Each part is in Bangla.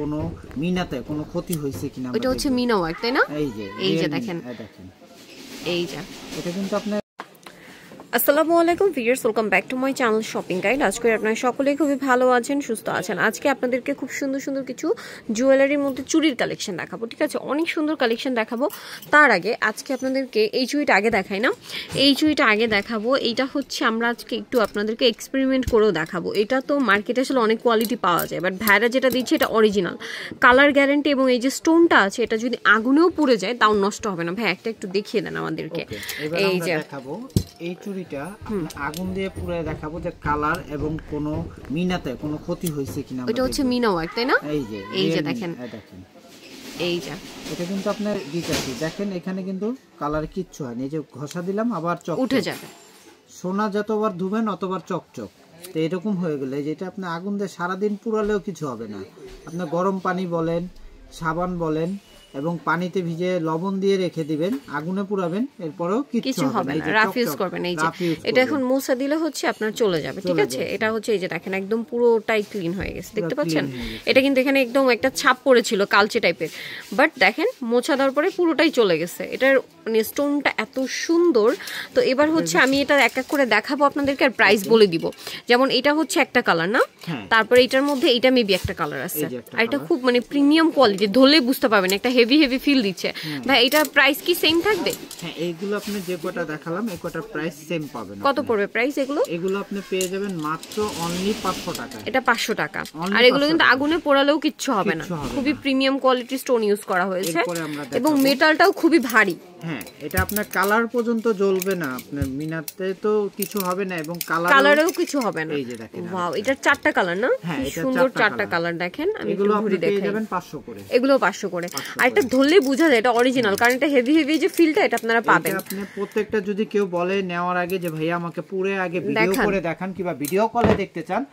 কোনো মিনাতে কোনো ক্ষতি হয়েছে কিনা। এটা হচ্ছে মিনা ওয়ার্ক, তাই না? এই যে দেখেন, এই যে এটা কিন্তু আপনার। আসসালামু আলাইকুম viewers, welcome back to my channel shopping guide. আজকে আপনারা সকলেই খুবই ভালো আছেন, সুস্থ আছেন। আজকে আপনাদেরকে খুব সুন্দর সুন্দর কিছু জুয়েলারির মধ্যে চুড়ির কালেকশন দেখাবো, ঠিক আছে? অনেক সুন্দর কালেকশন দেখাবো। তার আগে আজকে আপনাদেরকে এই চুড়িটা আগে দেখাই না, এই চুড়িটা আগে দেখাবো। এইটা হচ্ছে আমরা আজকে একটু আপনাদেরকে এক্সপেরিমেন্ট করেও দেখাবো। এটা তো মার্কেটে আসলে অনেক কোয়ালিটি পাওয়া যায়, বাট ভাইরা যেটা দিচ্ছে এটা অরিজিনাল, কালার গ্যারান্টি, এবং এই যে স্টোনটা আছে এটা যদি আগুনেও পুড়ে যায় তাও নষ্ট হবে না। ভাই একটা একটু দেখিয়ে দেন আমাদেরকে। এই যে দেখাবো এই চুড়িটা আগুন দিয়ে পুরো দেখাবো যে কালার এবং কোনো মিনাতে কোনো ক্ষতি হয়েছে কিনা। এটা হচ্ছে মিনা ওয়ার্ক, তাই না? এই যে দেখেন, এই যে এটা কিন্তু আপনার দিতেছি, দেখেন এখানে কিন্তু কালার কিচ্ছু হয়নি। এই যে ঘষা দিলাম আবার চক উঠে যাবে। সোনা যতবার ধুবেন অতবার চকচক। তো এরকম হয়ে গেলে যেটা আপনি আগুন দিয়ে সারাদিন পুরালেও কিছু হবে না। আপনি গরম পানি বলেন, সাবান বলেন, এবং পানিতে ভিজে লবণ দিয়ে রেখে দিবেন, আগুনে পুরাবেন, এরপরেও কিছু হবে না। রাফ ইউজ করবেন। এই যে এটা এখন মোছা দিলে হচ্ছে আপনার চলে যাবে, ঠিক আছে? এটা হচ্ছে এই যে দেখেন একদম পুরোটাই ক্লিন হয়ে গেছে, দেখতে পাচ্ছেন? এটা কিন্তু এখানে একদম একটা ছাপ পড়েছিল কালচে টাইপের, বাট দেখেন মোছা দেওয়ার পরে পুরোটাই চলে গেছে। এটার মানে স্টোনটা এত সুন্দর। তো এবার হচ্ছে আমি এটা এক এক করে দেখাবো আপনাদেরকে, আর প্রাইস বলে দিব। যেমন এটা হচ্ছে একটা কালার না, তারপরে এটার মধ্যে এটা মেবি একটা কালার আছে, আর এটা খুব মানে প্রিমিয়াম কোয়ালিটি, ধরলে বুঝতে পারবেন একটা হেভি হেভি ফিল দিচ্ছে। ভাই এটার প্রাইস কি সেম থাকবে? হ্যাঁ, এইগুলো আপনি যে কটা দেখালাম এই কটার প্রাইস সেম পাবেন। কত পড়বে প্রাইস এগুলো? এগুলো আপনি পেয়ে যাবেন মাত্র অনলি 500 টাকা। এটা 500 টাকা। আর এগুলো কিন্তু আগুনে পোড়ালেও কিচ্ছু হবে না, খুবই প্রিমিয়াম কোয়ালিটির স্টোন ইউজ করা হয়েছে, এবং মেটালটাও খুবই ভারী। হ্যাঁ, এটা আপনার কালার পর্যন্ত জ্বলবে না, আপনার মিনাতে তো কিছু হবে না, এবং কালারেও কিছু হবে না। এই যে দেখেন, ওয়াও, এটার চারটা কালার না? হ্যাঁ, সুন্দর চারটা কালার দেখেন। আমি এগুলো আপনি পেয়ে যাবেন 500 করে। এগুলো 500 করে। আর এটা ধরলে বোঝা যায় এটা অরিজিনাল, কারণ এটা হেভি হেভি যে ফিলটা এটা আপনারা পাবেন। আপনি প্রত্যেকটা যদি কেউ বলে নেওয়ার আগে যে ভাইয়া আমাকে পুরো আগে ভিডিও করে দেখান, কিংবা ভিডিও কলে দেখতে চান,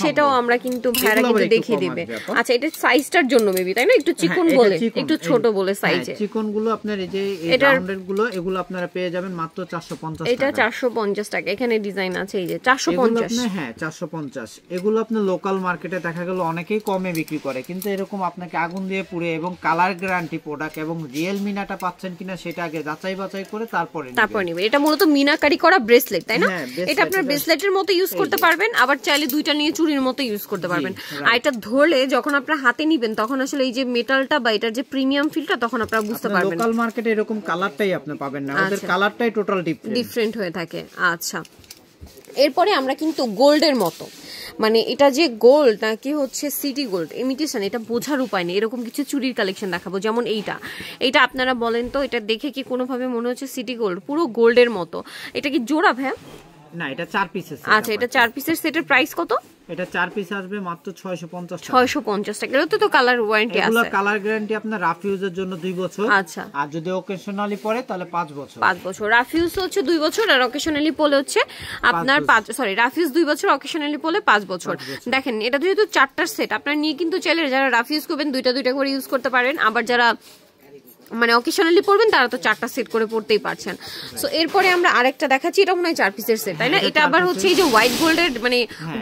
সেটাও আমরা কিন্তু ভাইরা কিন্তু দেখিয়ে দিবে। আচ্ছা, এটা সাইজটার জন্য মেবি, তাই না? একটু চিকন বলে, একটু ছোট বলে সাইজে। চিকন গুলো আপনার এই যে এই রাউন্ডেড গুলো, এগুলো আপনারা পেয়ে যাবেন মাত্র 450 টাকা। এটা 450 টাকা। এখানে ডিজাইন আছে এই যে 450। হ্যাঁ, 450। এগুলো আপনি লোকাল মার্কেটে দেখা গেল অনেকেই কমে বিক্রি করে, কিন্তু এরকম আপনাকে আগুন দিয়ে পুড়ে এবং কালার গ্যারান্টি প্রোডাক্ট এবং রিয়েল মিনাটা পাচ্ছেন কিনা সেটা আগে যাচাই বাছাই করে তারপরে নিবে। এটা মূলত মিনাকারি করা ব্রেসলেট, তাই না? এটা আপনার ব্রেসলেটের মতো ইউজ করতে পারবেন, আবার চাইলে দুইটা নিয়ে চুড়ির মতো ইউজ করতে পারবেন। আর এটা ধরলে যখন আপনারা হাতে নিবেন তখন আসলে এই যে মেটালটা বা এটার যে প্রিমিয়াম ফিলটা তখন আপনারা বুঝতে পারবেন। লোকাল মার্কেটে এরকম কালারটাই আপনি পাবেন না, ওদের কালারটাই টোটাল ডিফারেন্ট হয়ে থাকে। আচ্ছা, এরপরে আমরা কিন্তু গোল্ডের মতো, মানে এটা যে গোল্ড নাকি হচ্ছে সিটি গোল্ড ইমিটেশন, এটা বোঝার উপায় নেই। এরকম কিছু চুড়ির কালেকশন দেখাবো। যেমন এইটা আপনারা বলেন তো, এটা দেখে কি কোনোভাবে মনে হচ্ছে সিটি গোল্ড? পুরো গোল্ডের মতো। এটা কি জোড়া ভাই? না, এটা 4 পিসের। আচ্ছা, এটা 4 পিসের সেটের প্রাইস কত? এটা 4 পিস আসবে মাত্র 650 টাকা। 650 টাকা। এর তো কালার ওয়ারেন্টি আছে। এগুলো কালার গ্যারান্টি আপনার রাফ ইউজের জন্য 2 বছর। আচ্ছা, আর যদি অকেশনালি পড়ে তাহলে 5 বছর। 5 বছর। রাফ ইউজ হচ্ছে 2 বছর, আর অকেশনালি পড়লে হচ্ছে আপনার 5, সরি, রাফ ইউজ 2 বছর, অকেশনালি পড়লে 5 বছর। দেখেন এটা যেহেতু 4টার সেট, আপনারা নিয়ে কিন্তু চাইলে যারা রাফ ইউজ করবেন দুইটা করে ইউজ করতে পারেন, আবার যারা মানে অকেশনালি পড়বেন তারা তো 4টা সেট করে পড়তেই পারছেন। সো এরপরে আমরা আরেকটা দেখাচ্ছি, এটা মনে হয় 4 পিসের সেট, তাই না? এটা আবার হচ্ছে এই যে হোয়াইট গোল্ডের, মানে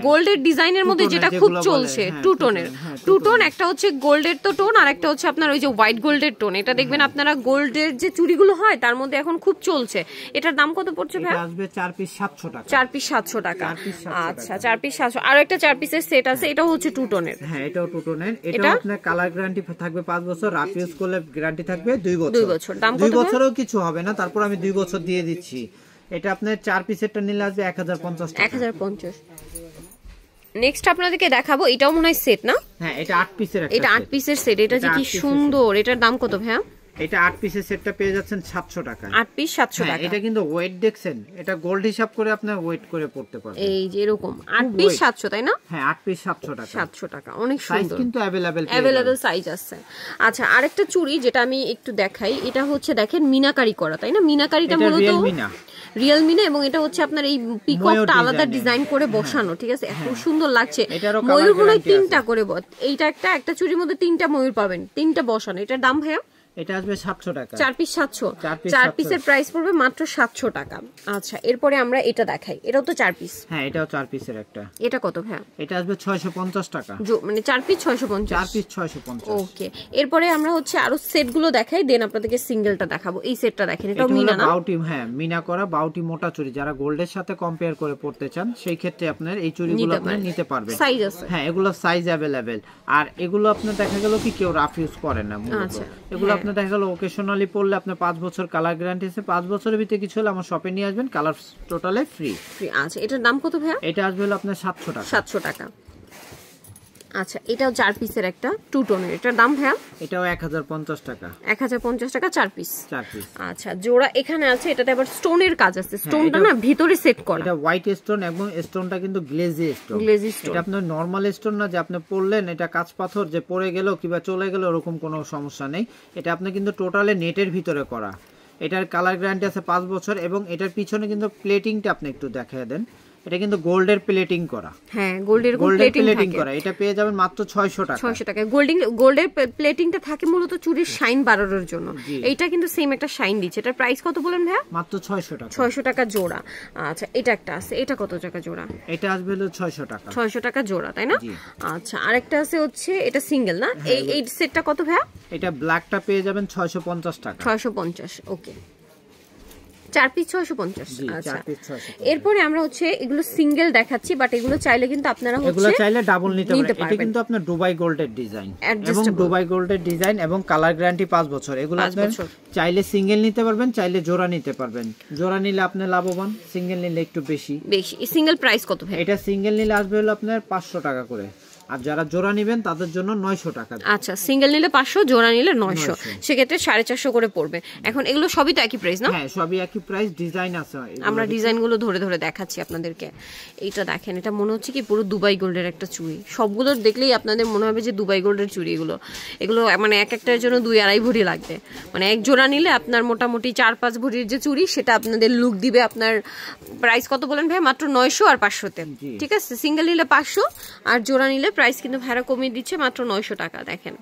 গোল্ডের ডিজাইনের মধ্যে যেটা খুব চলছে, টু টোনের। টু টোন, একটা হচ্ছে গোল্ডের তো টোন, আর একটা হচ্ছে আপনার ওই যে হোয়াইট গোল্ডের টোন। এটা দেখবেন আপনারা গোল্ডের যে চুড়িগুলো হয় তার মধ্যে এখন খুব চলছে। এটার দাম কত পড়ছে ভাই? এটা আসবে 4 পিস 700 টাকা। 4 পিস 700 টাকা। আচ্ছা, 4 পিস 700। আর একটা 4 পিসের সেট আছে, এটাও হচ্ছে টু টোনের। হ্যাঁ, এটাও টু টোনের। এটা আপনার কালার গ্যারান্টি থাকবে 5 বছর, রাফ ইউজ করলে গ্যারান্টি থাকবে 2 বছর। 2 বছরও কিছু হবে না, তারপর আমি 2 বছর দিয়ে দিচ্ছি। এটা আপনার 4 পিসেরটা নিলে আসবে 1050 টাকা। 1050। নেক্সট আপনাদেরকে দেখাবো, এটাও মনে হয় সেট না? হ্যাঁ, এটা 8 পিসের। এটা 8 পিসের সেট। এটা যে কি সুন্দর। এটার দাম কত ভাইয়া? এটা 8 পিসের সেটটা পেয়ে যাচ্ছেন 700 টাকা। 8 পিস 700 টাকা। এটা কিন্তু ওয়েট দেখছেন, এটা গোল্ড হিসাব করে আপনি ওয়েট করে পড়তে পারবেন। এই যে এরকম 8 পিস 700, তাই না? হ্যাঁ, 8 পিস 700 টাকা। 700 টাকা, অনেক সুন্দর। সাইজ কিন্তু अवेलेबल সাইজ আছে। আচ্ছা, আরেকটা চুড়ি যেটা আমি একটু দেখাই, এটা হচ্ছে দেখেন মিনাকারি করা, তাই না? মিনাকারিটা মূলত রিয়েল মিনা, এবং এটা হচ্ছে আপনার এই পিককটা আলাদা ডিজাইন করে বসানো, ঠিক আছে? এত সুন্দর লাগছে। ময়ূর মনে হয় 3টা করে, এইটা একটা চুড়ির মধ্যে 3টা ময়ূর পাবেন, 3টা বসানো। এটার দাম ভাইয়া? এটা আসবে 700 টাকা। 4 পিস 700, 4 পিসের প্রাইস পড়বে মাত্র 700 টাকা। আচ্ছা, এরপরে আমরা এটা দেখাই, এটাও তো 4 পিস। হ্যাঁ, এটাও 4 পিসের একটা। এটা কত ভাই? এটা আসবে 650 টাকা, মানে 4 পিস 650। 4 পিস 650। ওকে, এরপরে আমরা হচ্ছে আরো সেটগুলো দেখাই, দেন আপনাদেরকে সিঙ্গেলটা দেখাবো। এই সেটটা দেখেন, এটাও মিনা না? বাউটি, হ্যাঁ মিনা করা বাউটি মোটা চুড়ি। যারা গোল্ডের সাথে কম্পেয়ার করে পড়তে চান সেই ক্ষেত্রে আপনার এই চুড়িগুলো আপনি নিতে পারবেন। সাইজ আছে? হ্যাঁ, এগুলো সাইজ अवेलेबल। আর এগুলো আপনার দেখা গেল কি কেউ রাফ ইউজ করে না মূলত। এগুলো আপনার দেখা গেল ওকেশনালি পড়লে আপনার 5 বছর কালার গ্যারান্টি আছে। 5 বছরের ভিতরে কিছু হলে আমার শপে নিয়ে আসবেন, কালার টোটালে ফ্রি। আচ্ছা, এটার দাম কত ভাইয়া? এটা আসবে হলো আপনার 700 টাকা। 700 টাকা। আচ্ছা, এটাও 4 পিসের একটা টু টোনের, এটার দাম ভাইয়া? এটাও 1050 টাকা। 1050 টাকা 4 পিস। 4 পিস। আচ্ছা, জোড়া এখানে আছে, এটাতে আবার স্টোনের কাজ আছে। স্টোনটা না ভিতরে সেট করা। এটা হোয়াইট স্টোন এবং স্টোনটা কিন্তু গ্লেজি স্টোন। Glazy stone. এটা আপনার নরমাল স্টোন না যে আপনি পড়লেন এটা কাঁচ পাথর যে পড়ে গেল কিংবা চলে গেল এরকম কোনো সমস্যা নেই। এটা আপনি কিন্তু টোটালে নেটের ভিতরে করা। এটার কালার গ্যারান্টি আছে 5 বছর এবং এটার পিছনে কিন্তু প্লেটিংটা আপনি একটু দেখিয়ে দেন। এটা কিন্তু গোল্ডের প্লেটিং করা। হ্যাঁ, গোল্ডের প্লেটিং করা। এটা পেয়ে যাবেন মাত্র 600 টাকা। 600 টাকা। গোল্ডের প্লেটিংটা থাকে মূলত চুরির শাইন বাড়ানোর জন্য। এইটা কিন্তু সেম একটা শাইন দিচ্ছে। এটার প্রাইস কত বলেন ভাইয়া? মাত্র 600 টাকা। 600 টাকা জোড়া। আচ্ছা, এটা একটা আছে, এটা কত টাকা জোড়া? এটা আসবে হলো 600 টাকা। 600 টাকা জোড়া, তাই না? আচ্ছা, আরেকটা আছে হচ্ছে এটা সিঙ্গেল না? এই সেটটা কত ভাইয়া? এটা ব্ল্যাকটা পেয়ে যাবেন 650 টাকা। 650। ওকে, 4 পিস 650। আচ্ছা, 4 পিস 650। এরপরে আমরা হচ্ছে এগুলো সিঙ্গেল দেখাচ্ছি, বাট এগুলো চাইলে কিন্তু আপনারা হচ্ছে এগুলো চাইলে ডাবল নিতে পারবেন। এটা কিন্তু আপনার দুবাই গোল্ডের ডিজাইন এবং দুবাই গোল্ডের ডিজাইন এবং কালার গ্যারান্টি 5 বছর। এগুলো আপনি চাইলে সিঙ্গেল নিতে পারবেন, চাইলে জোড়া নিতে পারবেন। জোড়া নিলে আপনি লাভবান, সিঙ্গেল নিলে একটু বেশি। সিঙ্গেল প্রাইস কত ভাই? এটা সিঙ্গেল নিলে আসবে হলো আপনার 500 টাকা করে, আর যারা জোড়া নেবেন তাদের জন্য 900 টাকা। আচ্ছা, সিঙ্গেল নিলে 500, জোড়া নিলে 900, সেক্ষেত্রে 450 করে পড়বে। এখন এগুলো সবই তো একই প্রাইস না? হ্যাঁ, সবই একই প্রাইস। ডিজাইন আছে, আমরা ডিজাইনগুলো ধরে ধরে দেখাচ্ছি আপনাদেরকে। এইটা দেখেন, এটা মনে হচ্ছে কি পুরো দুবাই গোল্ডের একটা চুড়ি। সবগুলোর দেখলেই আপনাদের মনে হবে যে দুবাই গোল্ডের চুড়ি। এগুলো মানে এক একটার জন্য 2-2.5 ভরি লাগবে। মানে এক জোড়া নিলে আপনার মোটামুটি 4-5 ভরির যে চুড়ি সেটা আপনাদের লুক দিবে। আপনার প্রাইস কত বলেন ভাই? মাত্র 900 আর 500-তে। ঠিক আছে, সিঙ্গেল নিলে 500 আর জোড়া নিলে প্রাইস কিন্তু ভাড়া কমিয়ে দিচ্ছে মাত্র 900 টাকা। দেখেন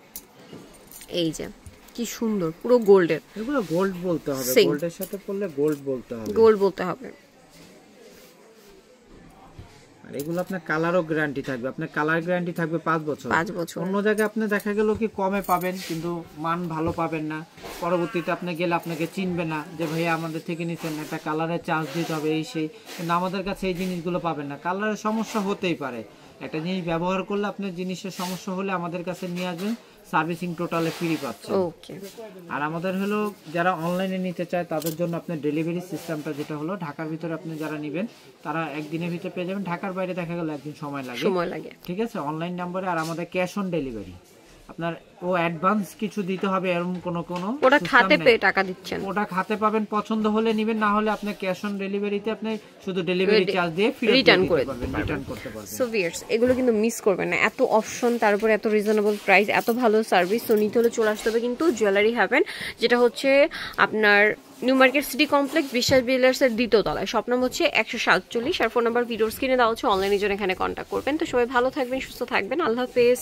এই যে কি সুন্দর, পুরো গোল্ডের। এগুলো গোল্ড বলতে হবে, গোল্ডের সাথে পড়লে গোল্ড বলতে হবে, গোল্ড বলতে হবে। আর এগুলো আপনার কালারও গ্যারান্টি থাকবে। আপনার কালার গ্যারান্টি থাকবে 5 বছর। 5 বছর। অন্য জায়গায় আপনি দেখা গেল কি কমে পাবেন কিন্তু মান ভালো পাবেন না। পরবর্তীতে আপনি গেলে আপনাকে চিনবে না যে ভাইয়া আমাদের থেকে নিছেন, একটা কালারের চার্জ দিতে হবে এই সেই। কিন্তু আমাদের কাছে এই জিনিসগুলো পাবেন না। কালারের সমস্যা হতেই পারে, একটা জিনিস ব্যবহার করলে আপনার জিনিসের সমস্যা হলে আমাদের কাছে নিয়ে আসবেন, সার্ভিসিং টোটালে ফ্রি পাচ্ছেন। ওকে, আর আমাদের হলো যারা অনলাইনে নিতে চায় তাদের জন্য আপনার ডেলিভারি সিস্টেমটা যেটা হলো ঢাকার ভিতরে আপনি যারা নেবেন তারা একদিনের ভিতরে পেয়ে যাবেন। ঢাকার বাইরে দেখা গেল একদিন সময় লাগে। ঠিক আছে, অনলাইন নাম্বারে। আর আমাদের ক্যাশ অন ডেলিভারি, আপনার ও অ্যাডভান্স কিছু দিতে হবে এরকম কোনো ওটা খাতে পেয়ে টাকা দিচ্ছেন, ওটা খাতে পাবেন। পছন্দ হলে নেবেন, না হলে আপনি ক্যাশ অন ডেলিভারিতে আপনি শুধু ডেলিভারি চার্জ দিয়ে রিটার্ন করতে পারবেন। সো ভিউয়ার্স, এগুলো কিন্তু মিস করবেন না। এত অপশন, তারপরে এত রিজনেবল প্রাইস, এত ভালো সার্ভিস। তো নিতে হলে চলে আসতে হবে কিন্তু জুয়েলারি হ্যাভেন, যেটা হচ্ছে আপনার নিউ মার্কেট সিটি কমপ্লেক্স, বিশ্বাস জুয়েলার্সের 2য় তলায়। শপ নাম্বার হচ্ছে 147 আর ফোন নাম্বার ভিডিওর স্ক্রিনে দেওয়া হচ্ছে। অনলাইনের জন্য এখানে কন্ট্যাক্ট করবেন। তো সবাই ভালো থাকবেন, সুস্থ থাকবেন। আল্লাহ হাফেজ।